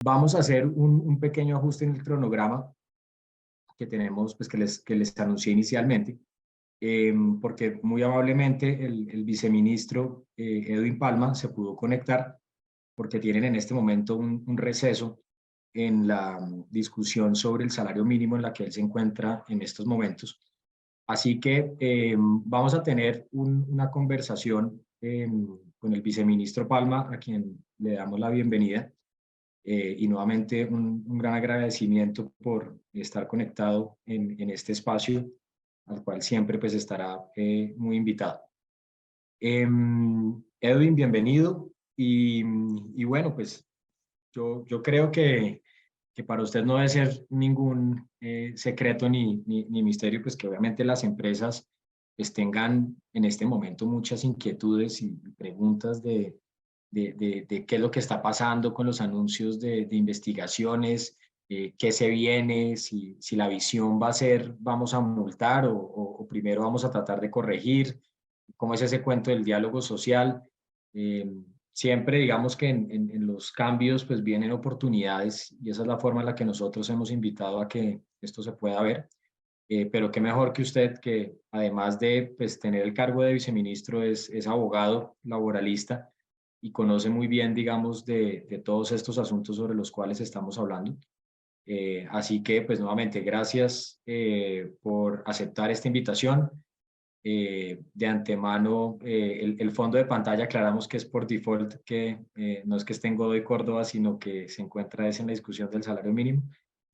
Vamos a hacer un pequeño ajuste en el cronograma que tenemos, pues que les anuncié inicialmente, porque muy amablemente el viceministro Edwin Palma se pudo conectar porque tienen en este momento un receso en la discusión sobre el salario mínimo en la que él se encuentra en estos momentos. Así que vamos a tener una conversación con el viceministro Palma, a quien le damos la bienvenida. Y nuevamente un gran agradecimiento por estar conectado en este espacio, al cual siempre pues estará muy invitado. Edwin, bienvenido. Y bueno, pues yo creo que para usted no debe ser ningún secreto ni misterio, pues que obviamente las empresas pues tengan en este momento muchas inquietudes y preguntas de qué es lo que está pasando con los anuncios de investigaciones, qué se viene, si la visión va a ser vamos a multar o primero vamos a tratar de corregir, cómo es ese cuento del diálogo social. Eh, Siempre digamos que en los cambios pues vienen oportunidades y esa es la forma en la que nosotros hemos invitado a que esto se pueda ver. Pero qué mejor que usted, que además de pues, tener el cargo de viceministro, es abogado laboralista y conoce muy bien, digamos, de todos estos asuntos sobre los cuales estamos hablando. Así que, pues nuevamente, gracias por aceptar esta invitación. De antemano, el fondo de pantalla aclaramos que es por default, que no es que esté en Godoy Córdoba, sino que se encuentra en la discusión del salario mínimo.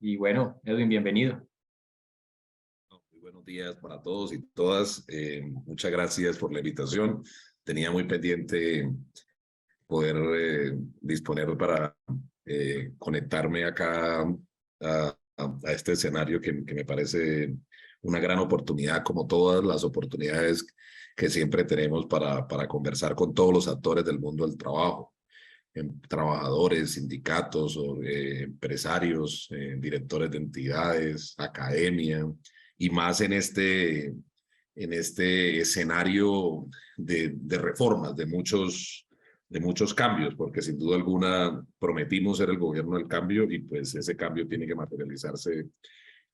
Y bueno, Edwin, bienvenido. Muy buenos días para todos y todas. Muchas gracias por la invitación. Tenía muy pendiente poder disponer para conectarme acá a este escenario que me parece una gran oportunidad, como todas las oportunidades que siempre tenemos para conversar con todos los actores del mundo del trabajo, trabajadores, sindicatos, empresarios, directores de entidades, academia, y más en este escenario de reformas, de muchos cambios, porque sin duda alguna prometimos ser el gobierno del cambio y pues ese cambio tiene que materializarse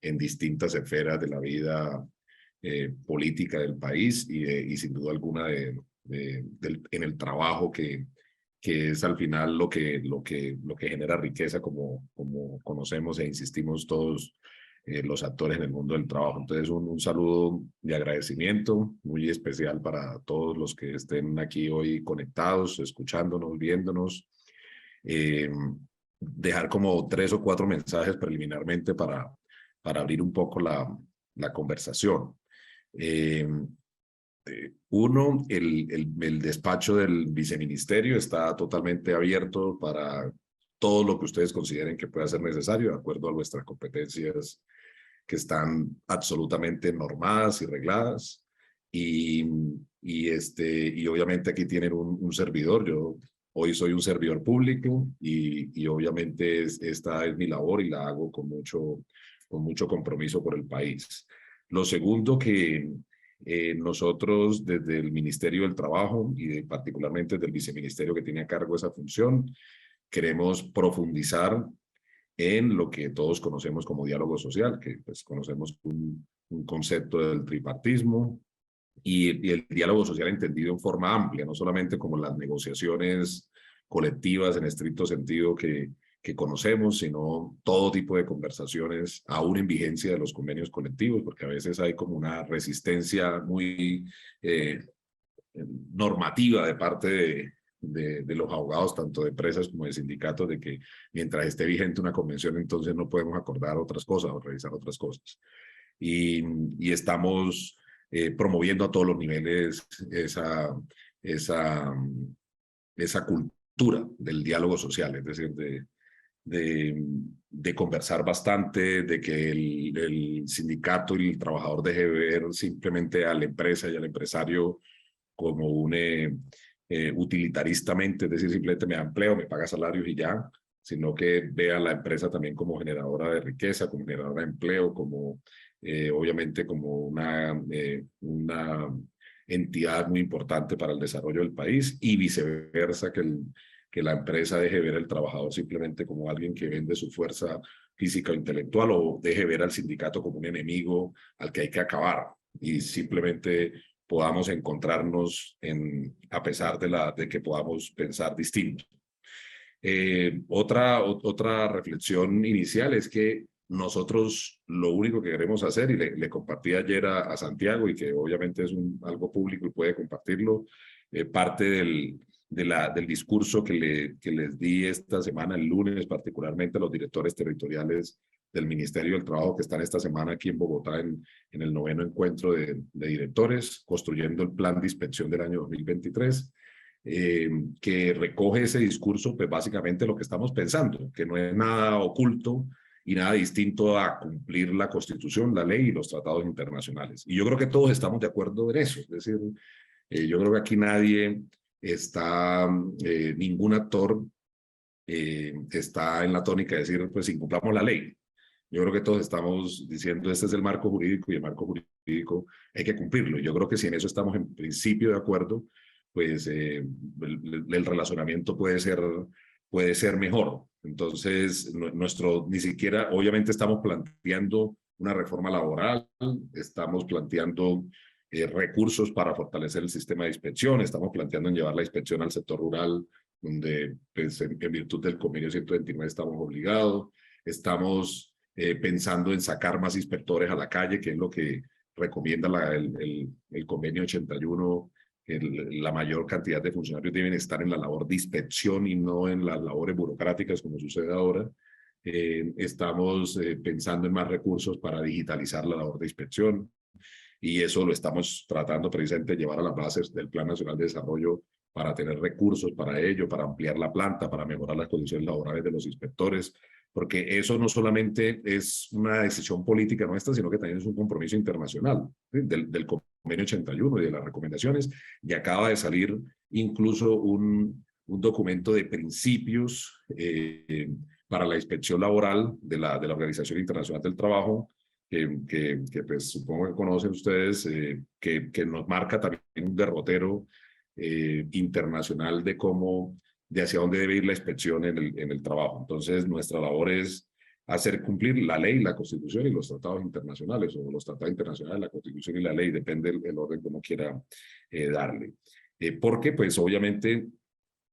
en distintas esferas de la vida política del país y sin duda alguna en el trabajo que es al final lo que genera riqueza como conocemos e insistimos todos los actores en el mundo del trabajo. Entonces un saludo de agradecimiento muy especial para todos los que estén aquí hoy conectados, escuchándonos, viéndonos. Eh, Dejar como 3 o 4 mensajes preliminarmente para abrir un poco la conversación. Eh, Uno, el despacho del viceministerio está totalmente abierto para todo lo que ustedes consideren que pueda ser necesario, de acuerdo a nuestras competencias que están absolutamente normadas y regladas. Y, y obviamente aquí tienen un servidor. Yo hoy soy un servidor público y obviamente esta es mi labor y la hago con mucho compromiso por el país. Lo segundo que nosotros desde el Ministerio del Trabajo y particularmente del viceministerio que tiene a cargo esa función, queremos profundizar en lo que todos conocemos como diálogo social, que pues conocemos un concepto del tripartismo y el diálogo social entendido en forma amplia, no solamente como las negociaciones colectivas en estricto sentido que conocemos, sino todo tipo de conversaciones, aún en vigencia de los convenios colectivos, porque a veces hay como una resistencia muy normativa de parte de los abogados, tanto de empresas como de sindicatos, de que mientras esté vigente una convención, entonces no podemos acordar otras cosas o revisar otras cosas. Y estamos promoviendo a todos los niveles esa, esa cultura del diálogo social, es decir, de conversar bastante, de que el sindicato y el trabajador deje de ver simplemente a la empresa y al empresario como un utilitaristamente, es decir, simplemente me da empleo, me paga salarios y ya, sino que vea a la empresa también como generadora de riqueza, como generadora de empleo, como obviamente como una entidad muy importante para el desarrollo del país y viceversa, que que la empresa deje ver al trabajador simplemente como alguien que vende su fuerza física o intelectual, o deje ver al sindicato como un enemigo al que hay que acabar, y simplemente podamos encontrarnos a pesar de que podamos pensar distinto. Otra reflexión inicial es que nosotros lo único que queremos hacer, y le compartí ayer a Santiago, y que obviamente es algo público y puede compartirlo, parte del discurso que les di esta semana, el lunes, particularmente a los directores territoriales del Ministerio del Trabajo, que están esta semana aquí en Bogotá en el 9º encuentro de directores, construyendo el plan de inspección del año 2023. Que recoge ese discurso, pues básicamente lo que estamos pensando, que no es nada oculto y nada distinto a cumplir la Constitución, la ley y los tratados internacionales. Y yo creo que todos estamos de acuerdo en eso. Es decir, yo creo que aquí nadie está, ningún actor está en la tónica de decir, pues incumplamos la ley. Yo creo que todos estamos diciendo, este es el marco jurídico y el marco jurídico hay que cumplirlo. Yo creo que si en eso estamos en principio de acuerdo, pues el relacionamiento puede ser mejor. Entonces, ni siquiera, obviamente estamos planteando una reforma laboral, estamos planteando recursos para fortalecer el sistema de inspección, estamos planteando en llevar la inspección al sector rural, donde pues, en virtud del convenio 129 estamos obligados, estamos pensando en sacar más inspectores a la calle, que es lo que recomienda el convenio 81. La mayor cantidad de funcionarios deben estar en la labor de inspección y no en las labores burocráticas como sucede ahora. Estamos pensando en más recursos para digitalizar la labor de inspección, y eso lo estamos tratando precisamente de llevar a las bases del Plan Nacional de Desarrollo para tener recursos para ello, para ampliar la planta, para mejorar las condiciones laborales de los inspectores, porque eso no solamente es una decisión política nuestra, sino que también es un compromiso internacional, ¿sí? del convenio 81 y de las recomendaciones, y acaba de salir incluso un documento de principios para la inspección laboral de la Organización Internacional del Trabajo, que pues supongo que conocen ustedes, que nos marca también un derrotero internacional de hacia dónde debe ir la inspección en el trabajo. Entonces, nuestra labor es hacer cumplir la ley, la Constitución y los tratados internacionales, o los tratados internacionales, la Constitución y la ley, depende el orden que uno quiera darle. Porque, pues, obviamente,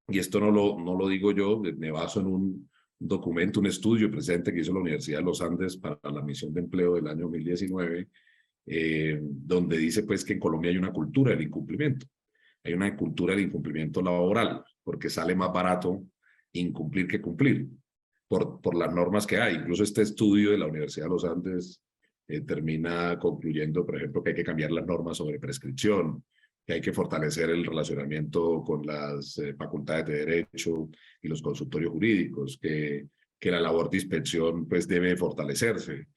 y esto no lo digo yo, me baso en un documento, un estudio presente que hizo la Universidad de los Andes para la misión de empleo del año 2019, donde dice pues que en Colombia hay una cultura del incumplimiento. Hay una cultura del incumplimiento laboral, porque sale más barato incumplir que cumplir, por las normas que hay. Incluso este estudio de la Universidad de los Andes termina concluyendo, por ejemplo, que hay que cambiar las normas sobre prescripción, que hay que fortalecer el relacionamiento con las facultades de derecho y los consultorios jurídicos, que la labor de inspección pues debe fortalecerse,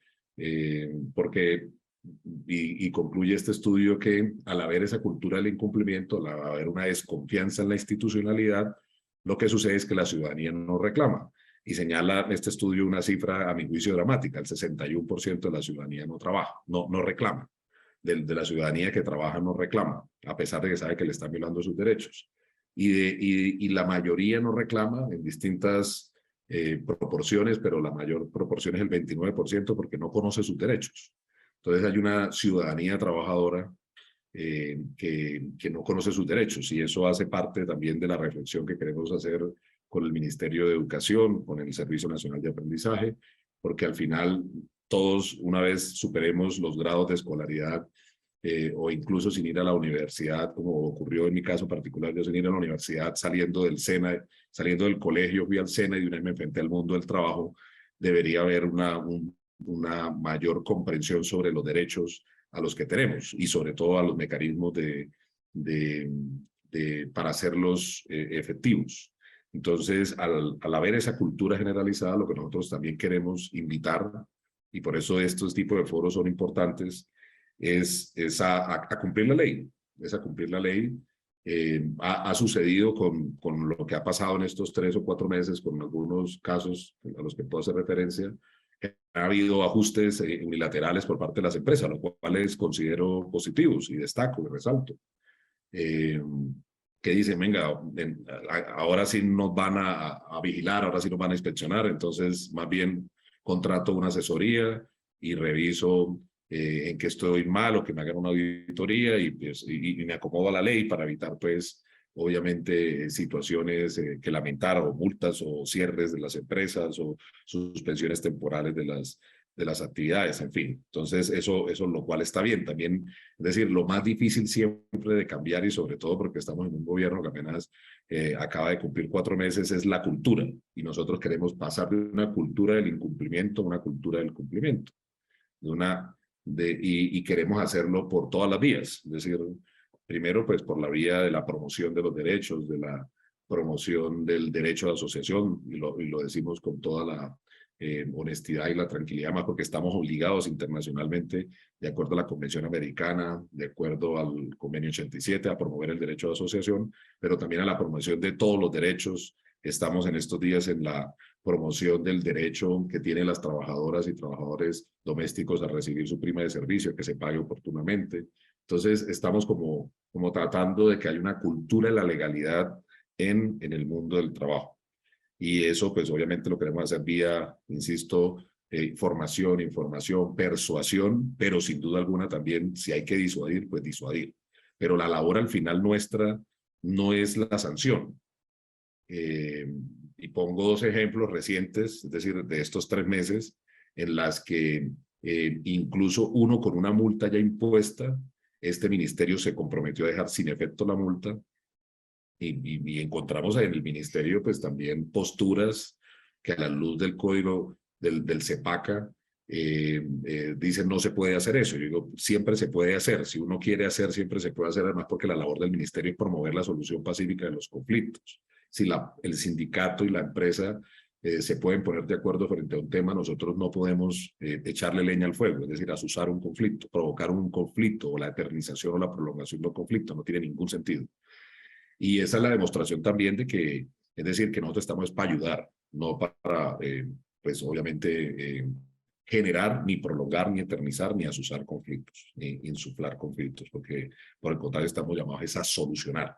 porque, y concluye este estudio que al haber esa cultura del incumplimiento, al haber una desconfianza en la institucionalidad, lo que sucede es que la ciudadanía no reclama. Y señala este estudio una cifra, a mi juicio, dramática: el 61% de la ciudadanía no trabaja, no reclama. De la ciudadanía que trabaja no reclama, a pesar de que sabe que le están violando sus derechos. Y la mayoría no reclama en distintas proporciones, pero la mayor proporción es el 29%, porque no conoce sus derechos. Entonces hay una ciudadanía trabajadora que no conoce sus derechos, y eso hace parte también de la reflexión que queremos hacer con el Ministerio de Educación, con el Servicio Nacional de Aprendizaje, porque al final todos, una vez superemos los grados de escolaridad, o incluso sin ir a la universidad, como ocurrió en mi caso particular, yo sin ir a la universidad, saliendo del SENA, saliendo del colegio, fui al SENA y de una vez me enfrenté al mundo del trabajo, debería haber una mayor comprensión sobre los derechos a los que tenemos, y sobre todo a los mecanismos para hacerlos efectivos. Entonces, al haber esa cultura generalizada, lo que nosotros también queremos invitar, y por eso estos tipos de foros son importantes, es a cumplir la ley, es a cumplir la ley. Ha sucedido con lo que ha pasado en estos 3 o 4 meses, con algunos casos a los que puedo hacer referencia. Ha habido ajustes unilaterales por parte de las empresas, los cuales considero positivos y destaco y resalto. que dicen, venga, ahora sí nos van a vigilar, ahora sí nos van a inspeccionar, entonces más bien contrato una asesoría y reviso en qué estoy mal o que me hagan una auditoría y, pues, y me acomodo a la ley para evitar, pues, obviamente, situaciones que lamentar o multas o cierres de las empresas o suspensiones temporales de las actividades, en fin. Entonces, eso lo cual está bien. También, es decir, lo más difícil siempre de cambiar y sobre todo porque estamos en un gobierno que apenas acaba de cumplir 4 meses es la cultura. Y nosotros queremos pasar de una cultura del incumplimiento a una cultura del cumplimiento. Y queremos hacerlo por todas las vías. Es decir, primero, pues por la vía de la promoción de los derechos, de la promoción del derecho de asociación, y lo decimos con toda la honestidad y la tranquilidad, más porque estamos obligados internacionalmente, de acuerdo a la Convención Americana, de acuerdo al Convenio 87, a promover el derecho de asociación, pero también a la promoción de todos los derechos. Estamos en estos días en la promoción del derecho que tienen las trabajadoras y trabajadores domésticos a recibir su prima de servicio, que se pague oportunamente. Entonces, estamos como tratando de que haya una cultura de la legalidad en el mundo del trabajo. Y eso, pues obviamente lo queremos hacer vía, insisto, formación, información, persuasión, pero sin duda alguna también, si hay que disuadir, pues disuadir. Pero la labor al final nuestra no es la sanción. Y pongo 2 ejemplos recientes, es decir, de estos 3 meses, en las que incluso uno con una multa ya impuesta, este ministerio se comprometió a dejar sin efecto la multa y encontramos en el ministerio pues también posturas que a la luz del código del CEPACA dicen no se puede hacer eso. Yo digo, siempre se puede hacer. Si uno quiere hacer, siempre se puede hacer, además porque la labor del ministerio es promover la solución pacífica de los conflictos. Si el sindicato y la empresa se pueden poner de acuerdo frente a un tema, nosotros no podemos echarle leña al fuego, es decir, asusar un conflicto, provocar un conflicto o la eternización o la prolongación del conflicto, no tiene ningún sentido. Y esa es la demostración también de que, es decir, que nosotros estamos para ayudar, no para, pues obviamente, generar, ni prolongar, ni eternizar, ni asusar conflictos, ni insuflar conflictos, porque por el contrario estamos llamados a solucionar.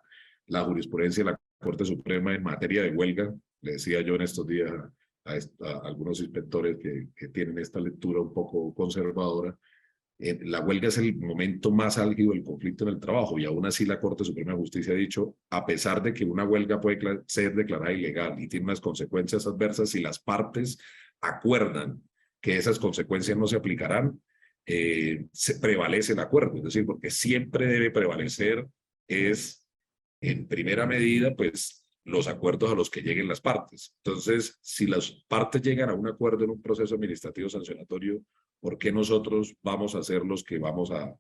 La jurisprudencia de la Corte Suprema en materia de huelga, le decía yo en estos días a algunos inspectores que tienen esta lectura un poco conservadora, la huelga es el momento más álgido del conflicto en el trabajo y aún así la Corte Suprema de Justicia ha dicho, a pesar de que una huelga puede ser declarada ilegal y tiene unas consecuencias adversas, si las partes acuerdan que esas consecuencias no se aplicarán, se prevalece el acuerdo, es decir, porque siempre debe prevalecer es, en primera medida, pues los acuerdos a los que lleguen las partes. Entonces, si las partes llegan a un acuerdo en un proceso administrativo sancionatorio, ¿por qué nosotros vamos a ser los que vamos a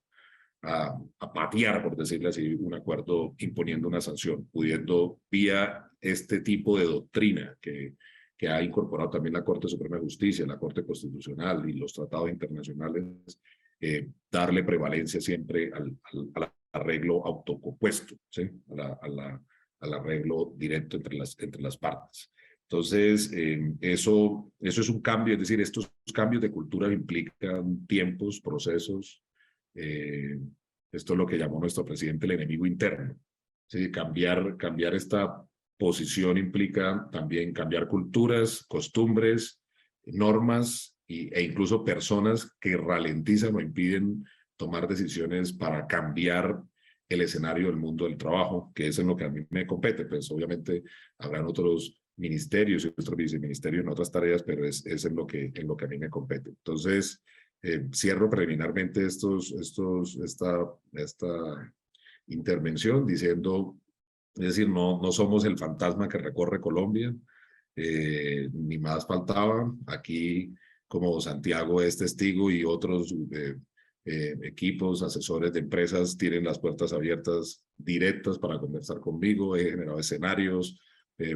patear, por decirle así, un acuerdo imponiendo una sanción, pudiendo vía este tipo de doctrina que ha incorporado también la Corte Suprema de Justicia, la Corte Constitucional y los tratados internacionales, darle prevalencia siempre al arreglo autocompuesto, ¿sí? Al arreglo directo entre las partes. Entonces, eso es un cambio, es decir, estos cambios de cultura implican tiempos, procesos. Esto es lo que llamó nuestro presidente el enemigo interno. ¿Sí? Cambiar esta posición implica también cambiar culturas, costumbres, normas e incluso personas que ralentizan o impiden tomar decisiones para cambiar el escenario del mundo del trabajo, que es en lo que a mí me compete. Pues obviamente habrán otros ministerios y otros viceministerios en otras tareas, pero es en lo que a mí me compete. Entonces, cierro preliminarmente esta intervención diciendo, es decir, no somos el fantasma que recorre Colombia, ni más faltaba. Aquí, como Santiago es testigo y otros equipos, asesores de empresas tienen las puertas abiertas directas para conversar conmigo, he generado escenarios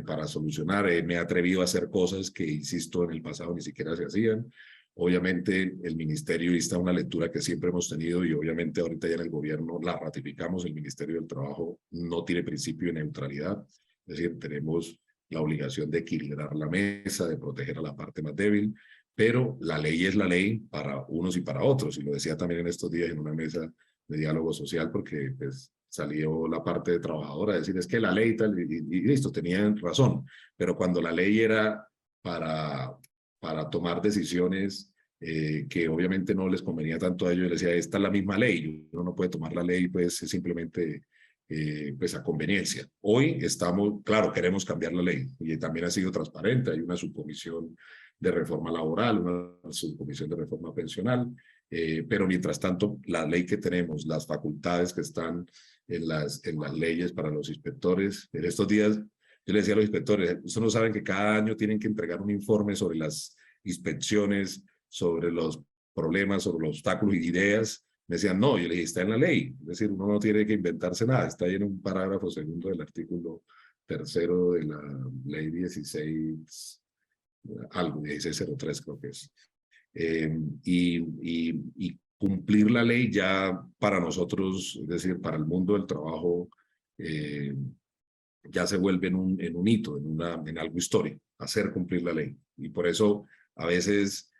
para solucionar, me he atrevido a hacer cosas que, insisto, en el pasado ni siquiera se hacían. Obviamente el ministerio está una lectura que siempre hemos tenido y obviamente ahorita ya en el gobierno la ratificamos, el Ministerio del Trabajo no tiene principio de neutralidad, es decir, tenemos la obligación de equilibrar la mesa, de proteger a la parte más débil, pero la ley es la ley para unos y para otros, y lo decía también en estos días en una mesa de diálogo social, porque pues, salió la parte de trabajadora a decir, es que la ley tal, y listo, tenían razón, pero cuando la ley era para tomar decisiones que obviamente no les convenía tanto a ellos, yo les decía, esta es la misma ley, uno no puede tomar la ley pues simplemente pues a conveniencia. Hoy estamos, claro, queremos cambiar la ley y también ha sido transparente, hay una subcomisión de reforma laboral, una subcomisión de reforma pensional, pero mientras tanto la ley que tenemos, las facultades que están en las leyes para los inspectores, en estos días yo le decía a los inspectores, ustedes no saben que cada año tienen que entregar un informe sobre las inspecciones, sobre los problemas, sobre los obstáculos y ideas. Me decían, no, yo le dije, está en la ley. Es decir, uno no tiene que inventarse nada. Está ahí en un parágrafo segundo del artículo tercero de la ley 16, algo, 1603 creo que es. Y cumplir la ley ya para nosotros, es decir, para el mundo del trabajo, ya se vuelve en un hito, en algo histórico, hacer cumplir la ley. Y por eso a veces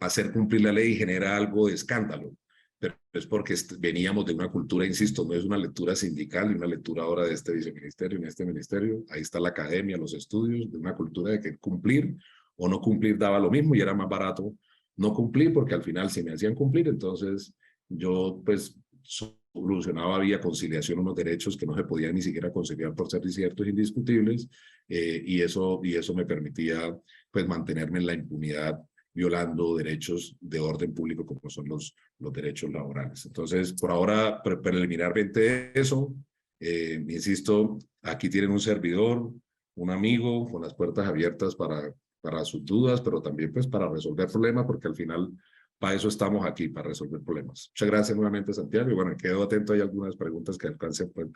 hacer cumplir la ley genera algo de escándalo, pero es porque veníamos de una cultura, insisto, no es una lectura sindical y una lectura ahora de este viceministerio, en este ministerio, ahí está la academia, los estudios, de una cultura de que cumplir o no cumplir daba lo mismo y era más barato no cumplir, porque al final si me hacían cumplir, entonces yo pues solucionaba vía conciliación unos derechos que no se podían ni siquiera conciliar por ser ciertos e indiscutibles, y eso me permitía pues mantenerme en la impunidad violando derechos de orden público como son los derechos laborales. Entonces, por ahora, preliminarmente eso, insisto, aquí tienen un servidor, un amigo con las puertas abiertas para sus dudas, pero también pues para resolver problemas, porque al final para eso estamos aquí, para resolver problemas. Muchas gracias nuevamente, Santiago, y bueno, quedo atento, hay algunas preguntas que alcance pues,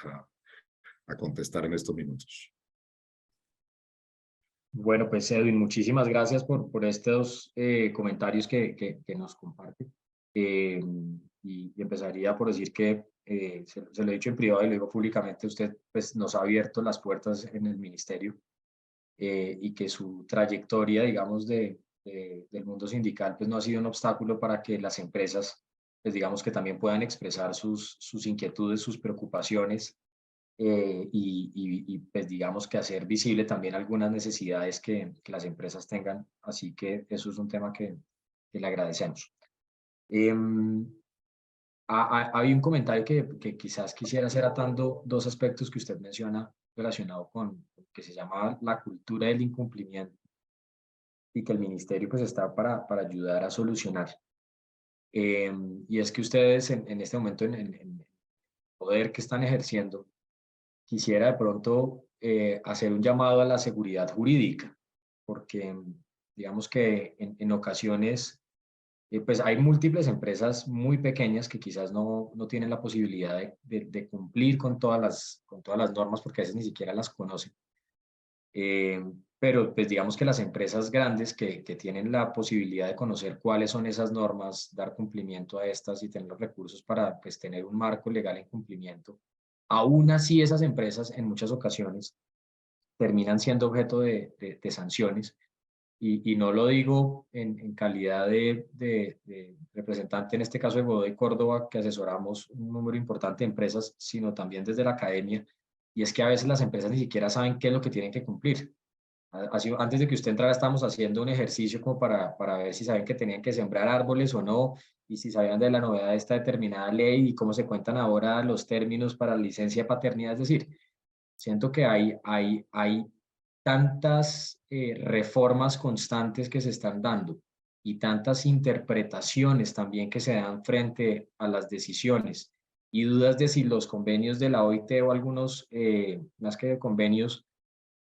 a contestar en estos minutos. Bueno, pues Edwin, muchísimas gracias por estos comentarios que nos comparte. Y empezaría por decir que se lo he dicho en privado y lo digo públicamente, usted pues, nos ha abierto las puertas en el ministerio, y que su trayectoria, digamos, del mundo sindical pues no ha sido un obstáculo para que las empresas, pues digamos que también puedan expresar sus inquietudes, sus preocupaciones, y pues digamos que hacer visible también algunas necesidades que las empresas tengan. Así que eso es un tema que le agradecemos. Hay un comentario que quizás quisiera hacer atando dos aspectos que usted menciona relacionado con que se llama la cultura del incumplimiento y que el ministerio pues está para ayudar a solucionar. Y es que ustedes en este momento en el poder que están ejerciendo, quisiera de pronto hacer un llamado a la seguridad jurídica, porque digamos que en ocasiones pues hay múltiples empresas muy pequeñas que quizás no tienen la posibilidad de cumplir con todas las normas porque a veces ni siquiera las conocen. Pero pues digamos que las empresas grandes que tienen la posibilidad de conocer cuáles son esas normas, dar cumplimiento a estas y tener los recursos para pues tener un marco legal en cumplimiento, aún así esas empresas en muchas ocasiones terminan siendo objeto de sanciones. Y no lo digo en calidad de representante, en este caso de Godoy Córdoba, que asesoramos un número importante de empresas, sino también desde la academia. Y es que a veces las empresas ni siquiera saben qué es lo que tienen que cumplir. Antes de que usted entrara, estábamos haciendo un ejercicio como para ver si saben que tenían que sembrar árboles o no, y si sabían de la novedad de esta determinada ley y cómo se cuentan ahora los términos para la licencia de paternidad. Es decir, siento que hay tantas reformas constantes que se están dando y tantas interpretaciones también que se dan frente a las decisiones y dudas de si los convenios de la OIT o algunos, más que convenios,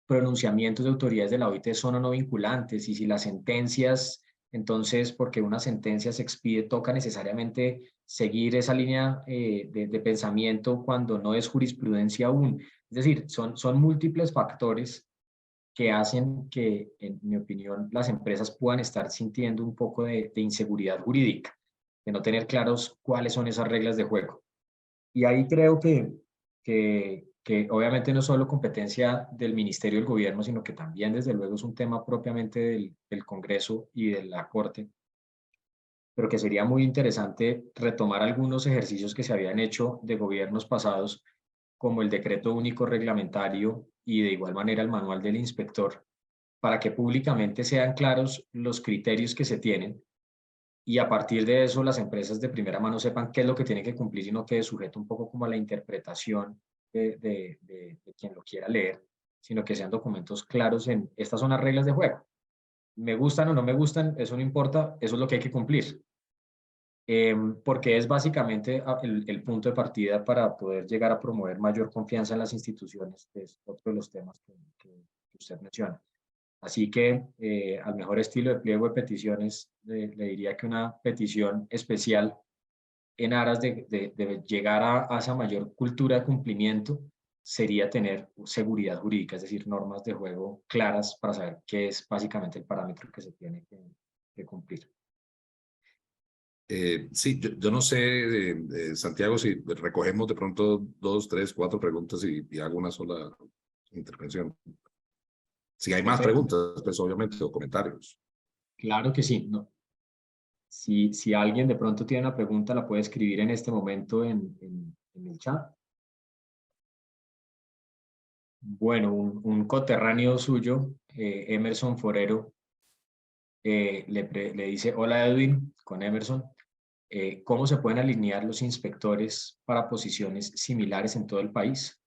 pronunciamientos de autoridades de la OIT son o no vinculantes y si las sentencias, entonces, porque una sentencia se expide, toca necesariamente seguir esa línea de pensamiento cuando no es jurisprudencia aún. Es decir, son múltiples factores que hacen que, en mi opinión, las empresas puedan estar sintiendo un poco de inseguridad jurídica, de no tener claros cuáles son esas reglas de juego. Y ahí creo que obviamente no es solo competencia del Ministerio del Gobierno, sino que también, desde luego, es un tema propiamente del Congreso y de la Corte, pero que sería muy interesante retomar algunos ejercicios que se habían hecho de gobiernos pasados, como el decreto único reglamentario y de igual manera el manual del inspector, para que públicamente sean claros los criterios que se tienen y a partir de eso las empresas de primera mano sepan qué es lo que tienen que cumplir y no quede sujeto un poco como a la interpretación de quien lo quiera leer, sino que sean documentos claros en estas son las reglas de juego. Me gustan o no me gustan, eso no importa, eso es lo que hay que cumplir. Porque es básicamente el punto de partida para poder llegar a promover mayor confianza en las instituciones, que es otro de los temas que usted menciona. Así que al mejor estilo de pliego de peticiones, le diría que una petición especial en aras de llegar a esa mayor cultura de cumplimiento sería tener seguridad jurídica, es decir, normas de juego claras para saber qué es básicamente el parámetro que se tiene que cumplir. Sí, yo no sé, Santiago, si recogemos de pronto 2, 3, 4 preguntas y hago una sola intervención. Si hay más Perfecto, preguntas, pues obviamente, o comentarios. claro que sí. No. Si alguien de pronto tiene una pregunta, la puede escribir en este momento en el chat. Bueno, un coterráneo suyo, Emerson Forero, le dice, hola Edwin, con Emerson, ¿cómo se pueden alinear los inspectores para posiciones similares en todo el país?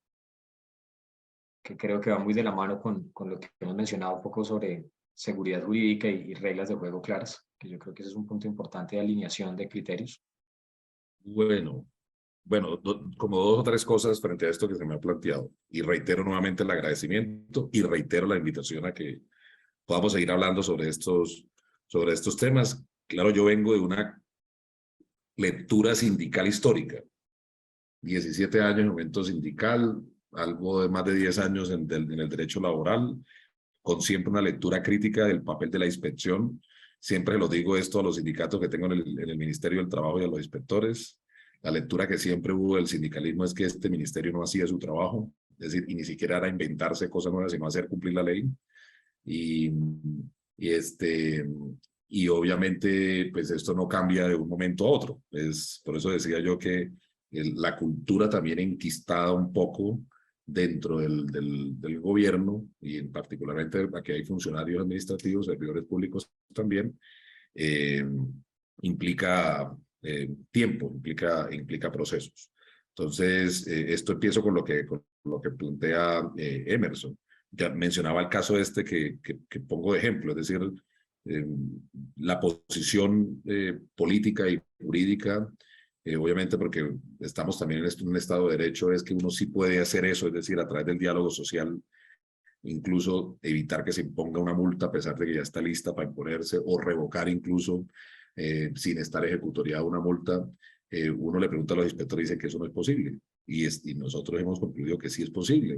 Que creo que va muy de la mano con lo que hemos mencionado un poco sobre seguridad jurídica y reglas de juego claras, que yo creo que ese es un punto importante de alineación de criterios. Bueno, como 2 o 3 cosas frente a esto que se me ha planteado. Y reitero nuevamente el agradecimiento y reitero la invitación a que podamos seguir hablando sobre estos temas. Claro, yo vengo de una lectura sindical histórica. 17 años en el momento sindical, algo de más de 10 años en el derecho laboral, con siempre una lectura crítica del papel de la inspección. Siempre lo digo esto a los sindicatos que tengo en el Ministerio del Trabajo y a los inspectores. La lectura que siempre hubo del sindicalismo es que este ministerio no hacía su trabajo, es decir, y ni siquiera era inventarse cosas nuevas, sino hacer cumplir la ley. Y, y, este, y obviamente, pues esto no cambia de un momento a otro. Por eso decía yo que la cultura también enquistada un poco dentro del gobierno, y en particularmente aquí hay funcionarios administrativos, servidores públicos también, eh, implica tiempo, implica procesos. Entonces, esto empiezo con lo que plantea Emerson. Ya mencionaba el caso este que pongo de ejemplo, es decir, eh, la posición política y jurídica, obviamente porque estamos también en un Estado de Derecho, es que uno sí puede hacer eso, es decir, a través del diálogo social, incluso evitar que se imponga una multa a pesar de que ya está lista para imponerse, o revocar incluso sin estar ejecutoriada una multa. Uno le pregunta a los inspectores y dicen que eso no es posible. Y nosotros hemos concluido que sí es posible,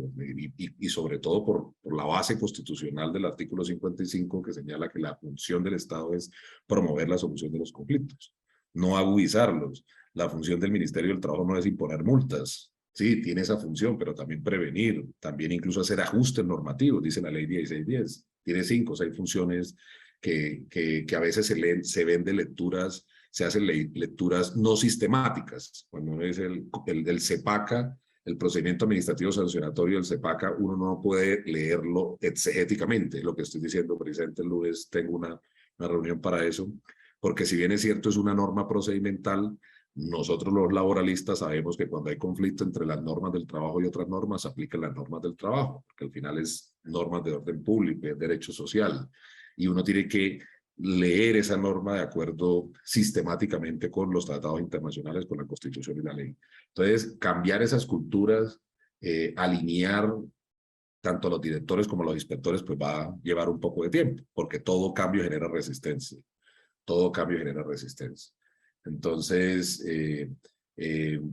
y sobre todo por la base constitucional del artículo 55 que señala que la función del Estado es promover la solución de los conflictos, no agudizarlos. La función del Ministerio del Trabajo no es imponer multas, sí, tiene esa función, pero también prevenir, también incluso hacer ajustes normativos, dice la ley 1610. Tiene 5 o 6 funciones que a veces se ven de lecturas, se hacen lecturas no sistemáticas. Cuando uno es el CEPACA, el procedimiento administrativo sancionatorio del CEPACA, uno no puede leerlo exegéticamente. Lo que estoy diciendo, precisamente el lunes tengo una reunión para eso, porque si bien es cierto, es una norma procedimental, nosotros los laboralistas sabemos que cuando hay conflicto entre las normas del trabajo y otras normas, se aplican las normas del trabajo, porque al final es normas de orden público, es derecho social, y uno tiene que leer esa norma de acuerdo sistemáticamente con los tratados internacionales, con la Constitución y la ley. Entonces, cambiar esas culturas, alinear tanto a los directores como a los inspectores, pues va a llevar un poco de tiempo, porque todo cambio genera resistencia. Todo cambio genera resistencia. Entonces,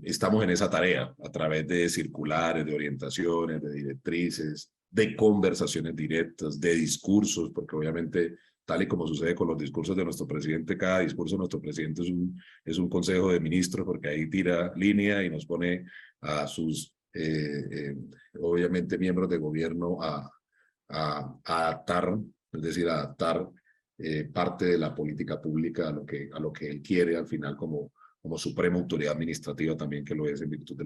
estamos en esa tarea a través de circulares, de orientaciones, de directrices, de conversaciones directas, de discursos, porque obviamente, tal y como sucede con los discursos de nuestro presidente, cada discurso de nuestro presidente es un consejo de ministros, porque ahí tira línea y nos pone a sus, obviamente, miembros de gobierno a adaptar, es decir, a adaptar parte de la política pública a lo que él quiere al final como suprema autoridad administrativa también, que lo es en virtud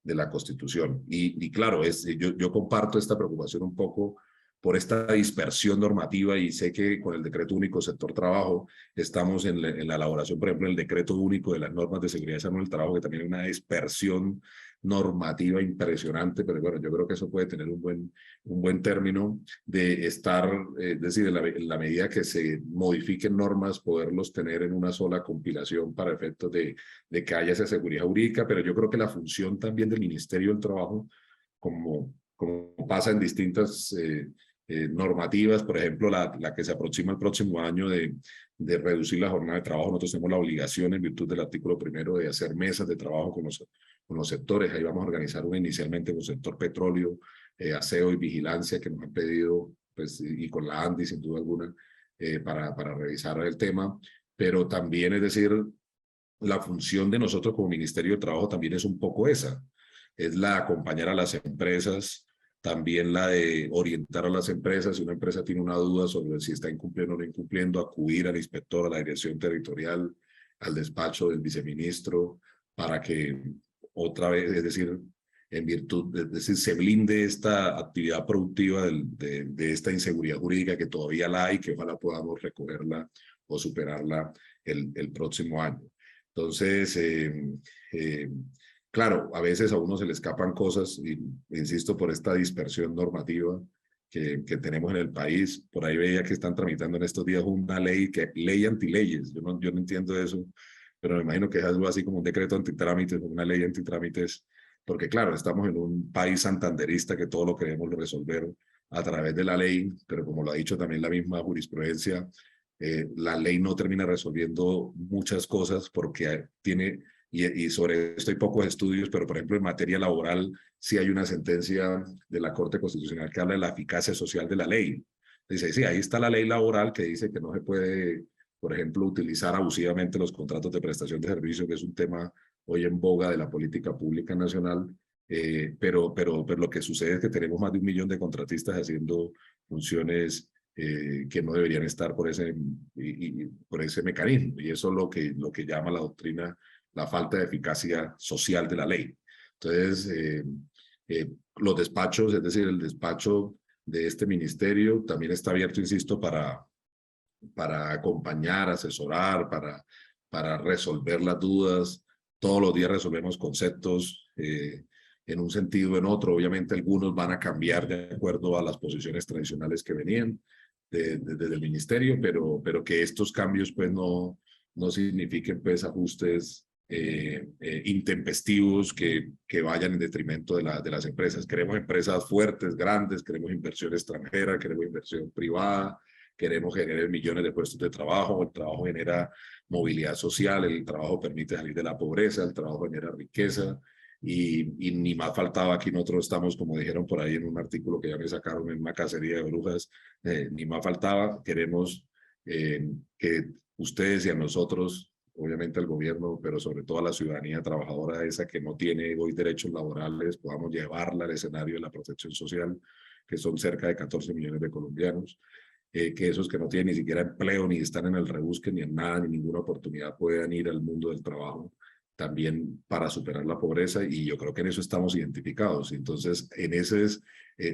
de la Constitución. Y claro, yo comparto esta preocupación un poco por esta dispersión normativa, y sé que con el decreto único sector trabajo estamos en la elaboración, por ejemplo, el decreto único de las normas de seguridad y salud del trabajo, que también hay una dispersión normativa impresionante, pero bueno, yo creo que eso puede tener un buen término de estar, es decir, en la medida que se modifiquen normas, poderlos tener en una sola compilación para efectos de que haya esa seguridad jurídica. Pero yo creo que la función también del Ministerio del Trabajo, como pasa en distintas normativas, por ejemplo, la que se aproxima el próximo año de reducir la jornada de trabajo, nosotros tenemos la obligación en virtud del artículo 1 de hacer mesas de trabajo con los sectores. Ahí vamos a organizar una inicialmente con el sector petróleo, aseo y vigilancia, que nos han pedido, pues, y con la ANDI sin duda alguna, para revisar el tema. Pero también, es decir, la función de nosotros como Ministerio de Trabajo también es un poco esa, es la de acompañar a las empresas, también la de orientar a las empresas. Si una empresa tiene una duda sobre si está incumpliendo o no incumpliendo, acudir al inspector, a la dirección territorial, al despacho del viceministro, para que otra vez, es decir, en virtud, es decir, se blinde esta actividad productiva de esta inseguridad jurídica que todavía la hay, que ojalá podamos recogerla o superarla el próximo año. Entonces, claro, a veces a uno se le escapan cosas, y insisto, por esta dispersión normativa que tenemos en el país. Por ahí veía que están tramitando en estos días una ley antileyes. Yo no entiendo eso, pero me imagino que es algo así como un decreto antitrámites, una ley antitrámites, porque claro, estamos en un país santanderista que todo lo queremos resolver a través de la ley, pero como lo ha dicho también la misma jurisprudencia, la ley no termina resolviendo muchas cosas porque tiene, y sobre esto hay pocos estudios, pero por ejemplo en materia laboral sí hay una sentencia de la Corte Constitucional que habla de la eficacia social de la ley. Dice, sí, ahí está la ley laboral que dice que no se puede, por ejemplo, utilizar abusivamente los contratos de prestación de servicio, que es un tema hoy en boga de la política pública nacional, pero lo que sucede es que tenemos más de 1 millón de contratistas haciendo funciones que no deberían estar por por ese mecanismo, y eso es lo que llama la doctrina la falta de eficacia social de la ley. Entonces, los despachos, es decir, el despacho de este ministerio también está abierto, insisto, para acompañar, asesorar, para resolver las dudas. Todos los días resolvemos conceptos en un sentido o en otro. Obviamente algunos van a cambiar de acuerdo a las posiciones tradicionales que venían desde el ministerio, pero que estos cambios pues no signifiquen pues ajustes intempestivos que vayan en detrimento de las empresas. Queremos empresas fuertes, grandes, queremos inversión extranjera, queremos inversión privada, queremos generar millones de puestos de trabajo. El trabajo genera movilidad social, el trabajo permite salir de la pobreza, el trabajo genera riqueza, y ni más faltaba. Aquí nosotros estamos, como dijeron por ahí en un artículo que ya me sacaron, en una cacería de brujas, ni más faltaba. Queremos que ustedes y a nosotros, obviamente al gobierno, pero sobre todo a la ciudadanía trabajadora, esa que no tiene hoy derechos laborales, podamos llevarla al escenario de la protección social, que son cerca de 14 millones de colombianos, que esos que no tienen ni siquiera empleo, ni están en el rebusque, ni en nada, ni ninguna oportunidad, puedan ir al mundo del trabajo también para superar la pobreza. Y yo creo que en eso estamos identificados. Entonces,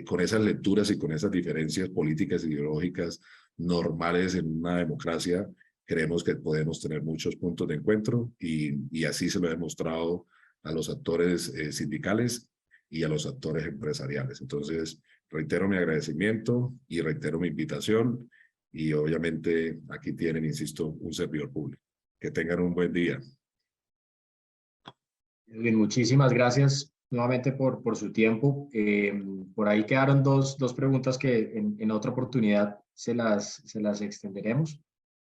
con esas lecturas y con esas diferencias políticas e ideológicas normales en una democracia, creemos que podemos tener muchos puntos de encuentro, y así se lo he demostrado a los actores sindicales y a los actores empresariales. Entonces, reitero mi agradecimiento y reitero mi invitación, y obviamente aquí tienen, insisto, un servidor público. Que tengan un buen día. Edwin, muchísimas gracias nuevamente por su tiempo. Por ahí quedaron dos preguntas que en otra oportunidad se las extenderemos,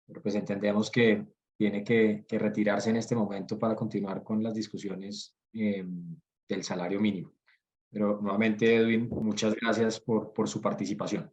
pero pues entendemos que tiene que retirarse en este momento para continuar con las discusiones del salario mínimo. Pero nuevamente, Edwin, muchas gracias por su participación.